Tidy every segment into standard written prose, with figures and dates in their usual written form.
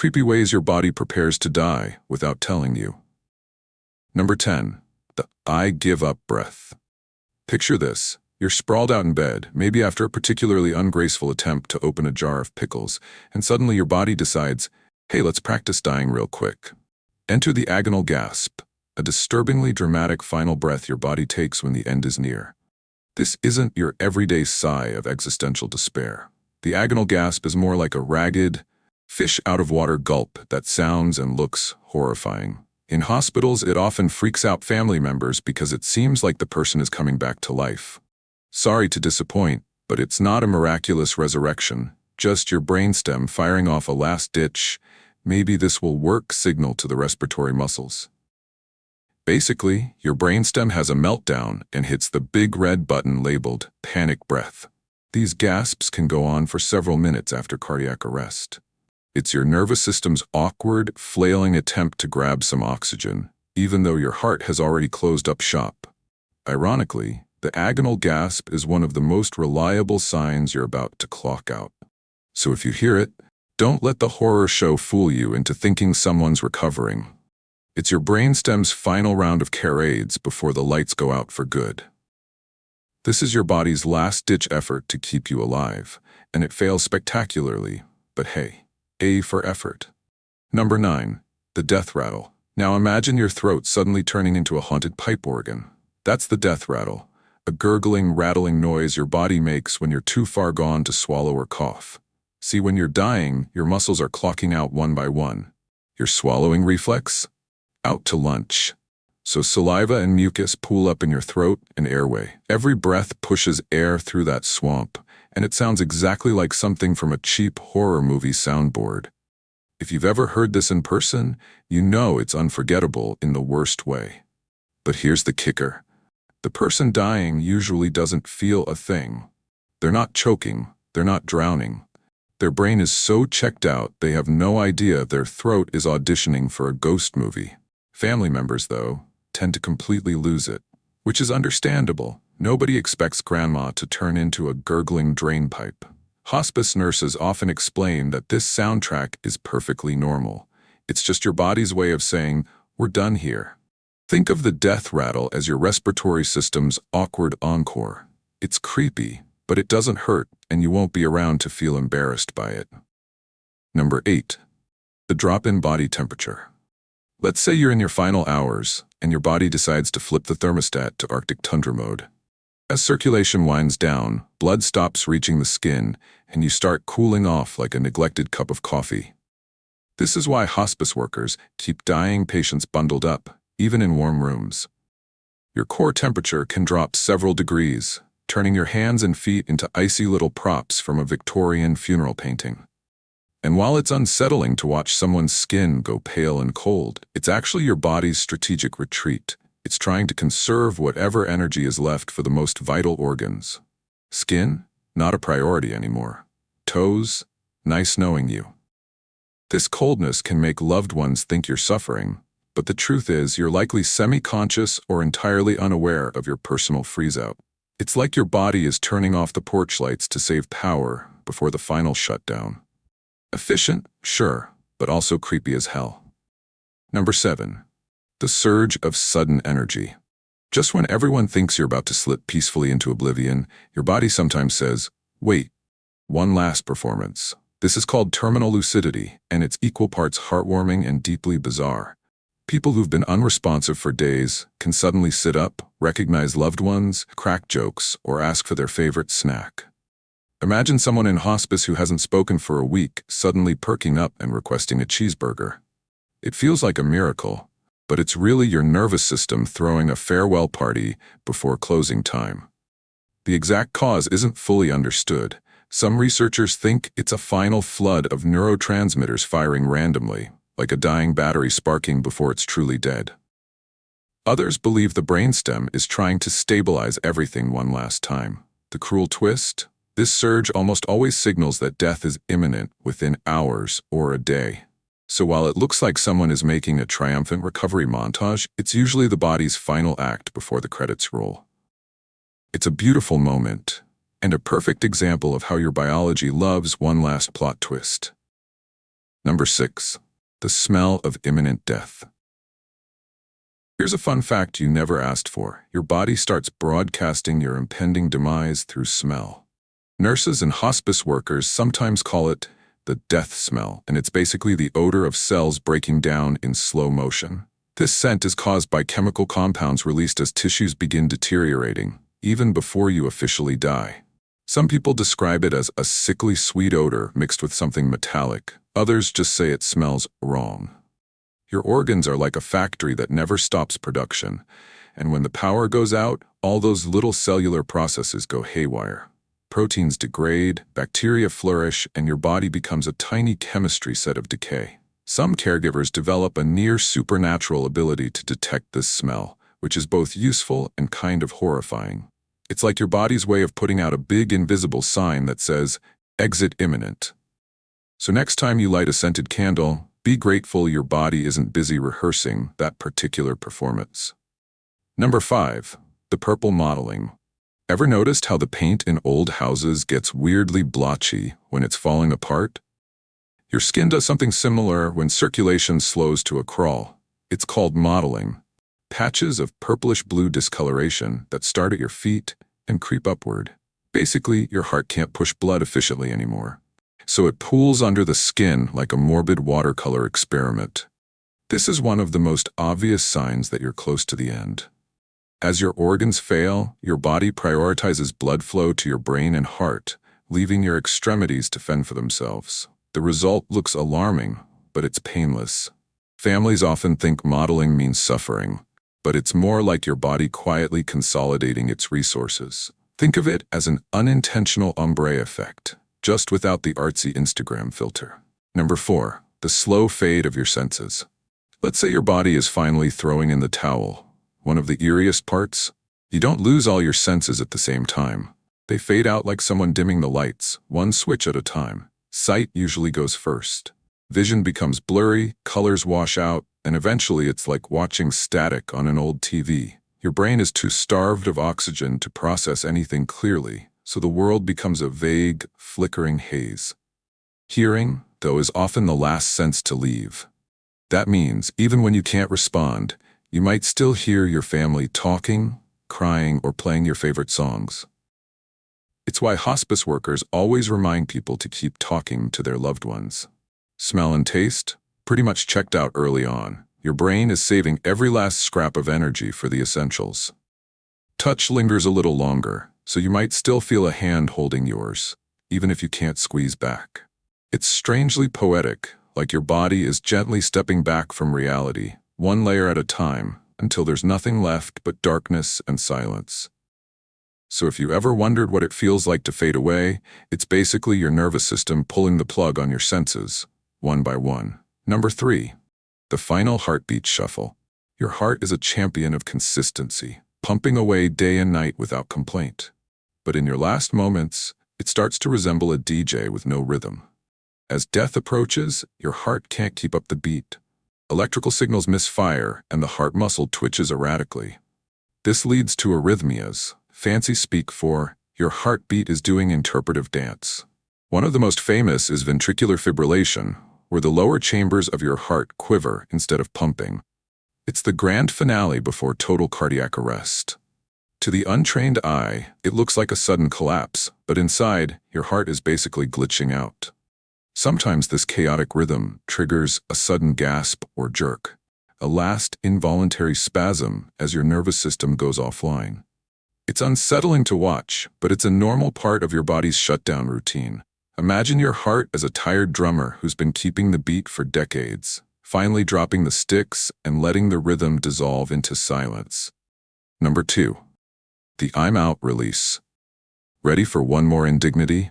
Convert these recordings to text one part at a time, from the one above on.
creepy ways your body prepares to die without telling you. Number 10. The I give up breath. Picture this. You're sprawled out in bed, maybe after a particularly ungraceful attempt to open a jar of pickles, and suddenly your body decides, hey, let's practice dying real quick. Enter the agonal gasp, a disturbingly dramatic final breath your body takes when the end is near. This isn't your everyday sigh of existential despair. The agonal gasp is more like a ragged, fish-out-of-water gulp that sounds and looks horrifying. In hospitals, it often freaks out family members because it seems like the person is coming back to life. Sorry to disappoint, but it's not a miraculous resurrection, just your brainstem firing off a last-ditch, maybe this will work signal to the respiratory muscles. Basically, your brainstem has a meltdown and hits the big red button labeled panic breath. These gasps can go on for several minutes after cardiac arrest. It's your nervous system's awkward, flailing attempt to grab some oxygen, even though your heart has already closed up shop. Ironically, the agonal gasp is one of the most reliable signs you're about to clock out. So if you hear it, don't let the horror show fool you into thinking someone's recovering. It's your brainstem's final round of care aids before the lights go out for good. This is your body's last-ditch effort to keep you alive, and it fails spectacularly, but hey, A for effort. Number 9. The death rattle. Now imagine your throat suddenly turning into a haunted pipe organ. That's the death rattle, a gurgling, rattling noise your body makes when you're too far gone to swallow or cough. See, when you're dying, your muscles are clocking out one by one. Your swallowing reflex? Out to lunch. So saliva and mucus pool up in your throat and airway. Every breath pushes air through that swamp, and it sounds exactly like something from a cheap horror movie soundboard. If you've ever heard this in person, you know it's unforgettable in the worst way. But here's the kicker. The person dying usually doesn't feel a thing. They're not choking, they're not drowning. Their brain is so checked out they have no idea their throat is auditioning for a ghost movie. Family members, though, tend to completely lose it, which is understandable. Nobody expects grandma to turn into a gurgling drain pipe. Hospice nurses often explain that this soundtrack is perfectly normal. It's just your body's way of saying, we're done here. Think of the death rattle as your respiratory system's awkward encore. It's creepy, but it doesn't hurt, and you won't be around to feel embarrassed by it. Number 8. The drop in body temperature. Let's say you're in your final hours, and your body decides to flip the thermostat to Arctic tundra mode. As circulation winds down, blood stops reaching the skin, and you start cooling off like a neglected cup of coffee. This is why hospice workers keep dying patients bundled up, even in warm rooms. Your core temperature can drop several degrees, turning your hands and feet into icy little props from a Victorian funeral painting. And while it's unsettling to watch someone's skin go pale and cold, it's actually your body's strategic retreat. It's trying to conserve whatever energy is left for the most vital organs. Skin? Not a priority anymore. Toes? Nice knowing you. This coldness can make loved ones think you're suffering, but the truth is you're likely semi-conscious or entirely unaware of your personal freeze-out. It's like your body is turning off the porch lights to save power before the final shutdown. Efficient? Sure, but also creepy as hell. Number 7. The surge of sudden energy. Just when everyone thinks you're about to slip peacefully into oblivion, your body sometimes says, wait, one last performance. This is called terminal lucidity, and it's equal parts heartwarming and deeply bizarre. People who've been unresponsive for days can suddenly sit up, recognize loved ones, crack jokes, or ask for their favorite snack. Imagine someone in hospice who hasn't spoken for a week suddenly perking up and requesting a cheeseburger. It feels like a miracle, but it's really your nervous system throwing a farewell party before closing time. The exact cause isn't fully understood. Some researchers think it's a final flood of neurotransmitters firing randomly, like a dying battery sparking before it's truly dead. Others believe the brainstem is trying to stabilize everything one last time. The cruel twist? This surge almost always signals that death is imminent within hours or a day. So while it looks like someone is making a triumphant recovery montage, it's usually the body's final act before the credits roll. It's a beautiful moment, and a perfect example of how your biology loves one last plot twist. Number 6. The smell of imminent death. Here's a fun fact you never asked for. Your body starts broadcasting your impending demise through smell. Nurses and hospice workers sometimes call it the death smell, and it's basically the odor of cells breaking down in slow motion. This scent is caused by chemical compounds released as tissues begin deteriorating, even before you officially die. Some people describe it as a sickly sweet odor mixed with something metallic. Others just say it smells wrong. Your organs are like a factory that never stops production, and when the power goes out, all those little cellular processes go haywire. Proteins degrade, bacteria flourish, and your body becomes a tiny chemistry set of decay. Some caregivers develop a near supernatural ability to detect this smell, which is both useful and kind of horrifying. It's like your body's way of putting out a big invisible sign that says, "Exit imminent." So next time you light a scented candle, be grateful your body isn't busy rehearsing that particular performance. Number 5. The purple mottling. Ever noticed how the paint in old houses gets weirdly blotchy when it's falling apart? Your skin does something similar when circulation slows to a crawl. It's called mottling. Patches of purplish-blue discoloration that start at your feet and creep upward. Basically, your heart can't push blood efficiently anymore, so it pools under the skin like a morbid watercolor experiment. This is one of the most obvious signs that you're close to the end. As your organs fail, your body prioritizes blood flow to your brain and heart, leaving your extremities to fend for themselves. The result looks alarming, but it's painless. Families often think mottling means suffering, but it's more like your body quietly consolidating its resources. Think of it as an unintentional ombre effect, just without the artsy Instagram filter. Number 4. The slow fade of your senses. Let's say your body is finally throwing in the towel. One of the eeriest parts? You don't lose all your senses at the same time. They fade out like someone dimming the lights, one switch at a time. Sight usually goes first. Vision becomes blurry, colors wash out, and eventually it's like watching static on an old TV. Your brain is too starved of oxygen to process anything clearly, so the world becomes a vague, flickering haze. Hearing, though, is often the last sense to leave. That means, even when you can't respond, you might still hear your family talking, crying, or playing your favorite songs. It's why hospice workers always remind people to keep talking to their loved ones. Smell and taste? Pretty much checked out early on. Your brain is saving every last scrap of energy for the essentials. Touch lingers a little longer, so you might still feel a hand holding yours, even if you can't squeeze back. It's strangely poetic, like your body is gently stepping back from reality, one layer at a time, until there's nothing left but darkness and silence. So if you ever wondered what it feels like to fade away, it's basically your nervous system pulling the plug on your senses, one by one. Number 3. The final heartbeat shuffle. Your heart is a champion of consistency, pumping away day and night without complaint. But in your last moments, it starts to resemble a DJ with no rhythm. As death approaches, your heart can't keep up the beat. Electrical signals misfire, and the heart muscle twitches erratically. This leads to arrhythmias, fancy speak for your heartbeat is doing interpretive dance. One of the most famous is ventricular fibrillation, where the lower chambers of your heart quiver instead of pumping. It's the grand finale before total cardiac arrest. To the untrained eye, it looks like a sudden collapse, but inside, your heart is basically glitching out. Sometimes this chaotic rhythm triggers a sudden gasp or jerk, a last involuntary spasm as your nervous system goes offline. It's unsettling to watch, but it's a normal part of your body's shutdown routine. Imagine your heart as a tired drummer who's been keeping the beat for decades, finally dropping the sticks and letting the rhythm dissolve into silence. Number 2. The I'm out release. Ready for one more indignity?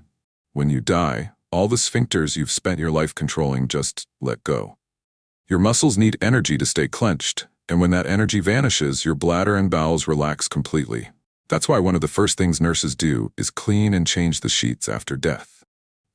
When you die, all the sphincters you've spent your life controlling just let go. Your muscles need energy to stay clenched, and when that energy vanishes, your bladder and bowels relax completely. That's why one of the first things nurses do is clean and change the sheets after death.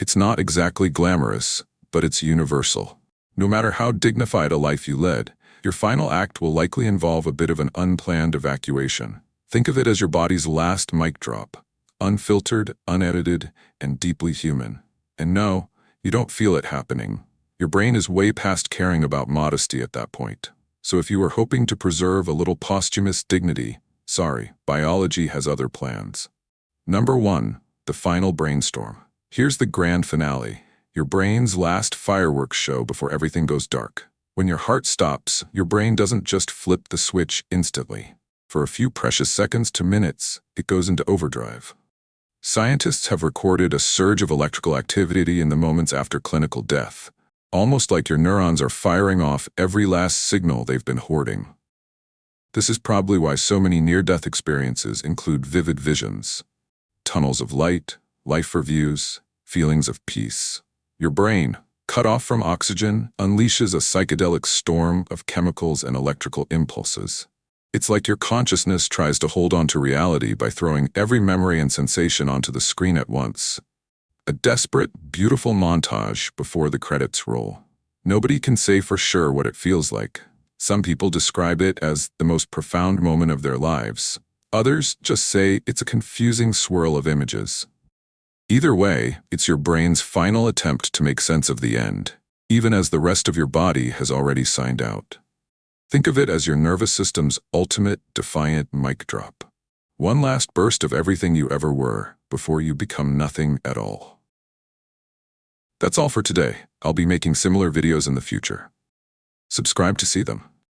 It's not exactly glamorous, but it's universal. No matter how dignified a life you led, your final act will likely involve a bit of an unplanned evacuation. Think of it as your body's last mic drop, unfiltered, unedited, and deeply human. And no, you don't feel it happening. Your brain is way past caring about modesty at that point. So if you are hoping to preserve a little posthumous dignity, sorry, biology has other plans. Number 1. The final brainstorm. Here's the grand finale. Your brain's last fireworks show before everything goes dark. When your heart stops, your brain doesn't just flip the switch instantly. For a few precious seconds to minutes, it goes into overdrive. Scientists have recorded a surge of electrical activity in the moments after clinical death, almost like your neurons are firing off every last signal they've been hoarding. This is probably why so many near-death experiences include vivid visions, tunnels of light, life reviews, feelings of peace. Your brain, cut off from oxygen, unleashes a psychedelic storm of chemicals and electrical impulses. It's like your consciousness tries to hold on to reality by throwing every memory and sensation onto the screen at once. A desperate, beautiful montage before the credits roll. Nobody can say for sure what it feels like. Some people describe it as the most profound moment of their lives. Others just say it's a confusing swirl of images. Either way, it's your brain's final attempt to make sense of the end, even as the rest of your body has already signed out. Think of it as your nervous system's ultimate, defiant mic drop. One last burst of everything you ever were before you become nothing at all. That's all for today. I'll be making similar videos in the future. Subscribe to see them.